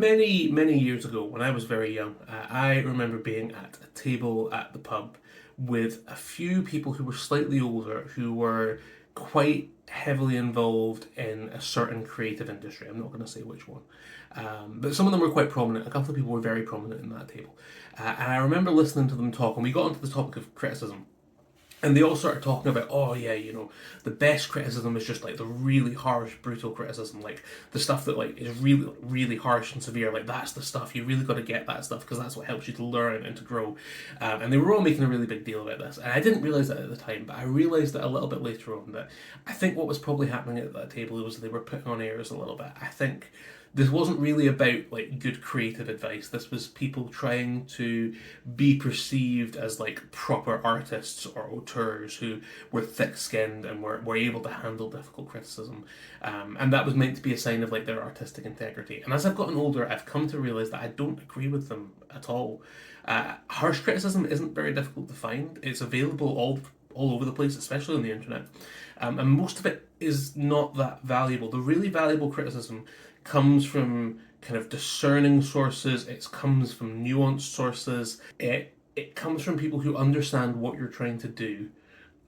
Many years ago, when I was very young, I remember being at a table at the pub with a few people who were slightly older, who were quite heavily involved in a certain creative industry. I'm not going to say which one, but some of them were quite prominent. A couple of people were very prominent in that table, and I remember listening to them talk. And we got onto the topic of criticism, and they all started talking about, oh yeah, the best criticism is just like the really harsh, brutal criticism, like the stuff that like is really, really harsh and severe. Like that's the stuff you really got to get that stuff because that's what helps you to learn and to grow. And they were all making a really big deal about this, and I didn't realize that at the time, but I realized that a little bit later on that I think what was probably happening at that table was they were putting on airs a little bit. I think this wasn't really about like good creative advice. This was people trying to be perceived as like proper artists or auteurs who were thick-skinned and were able to handle difficult criticism, and that was meant to be a sign of like their artistic integrity. And as I've gotten older, I've come to realize that I don't agree with them at all. Harsh criticism isn't very difficult to find. It's available all over the place, especially on the internet. And most of it is not that valuable. The really valuable criticism comes from kind of discerning sources. It comes from nuanced sources. It comes from people who understand what you're trying to do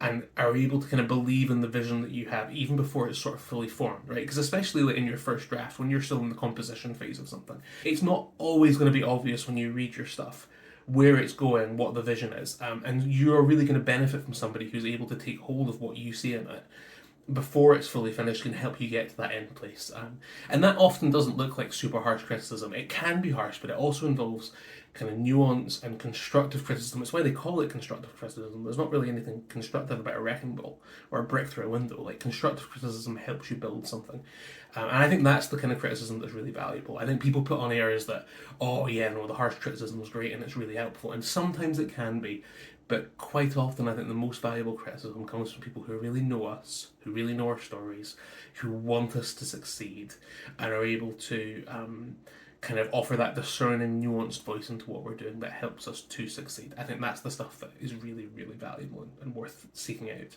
and are able to kind of believe in the vision that you have even before it's sort of fully formed, right? Because especially like in your first draft, when you're still in the composition phase of something, it's not always going to be obvious when you read your stuff where it's going, what the vision is, and you're really going to benefit from somebody who's able to take hold of what you see in it before it's fully finished can help you get to that end place. And that often doesn't look like super harsh criticism. It can be harsh, but it also involves kind of nuance and constructive criticism. It's why they call it constructive criticism. There's not really anything constructive about a wrecking ball or a brick through a window. Like constructive criticism helps you build something. And I think that's the kind of criticism that's really valuable. I think people put on airs that, oh yeah, no, the harsh criticism is great and it's really helpful. And sometimes it can be, but quite often, I think the most valuable criticism comes from people who really know us, who really know our stories, who want us to succeed, and are able to kind of offer that discerning, nuanced voice into what we're doing that helps us to succeed. I think that's the stuff that is really, really valuable and worth seeking out.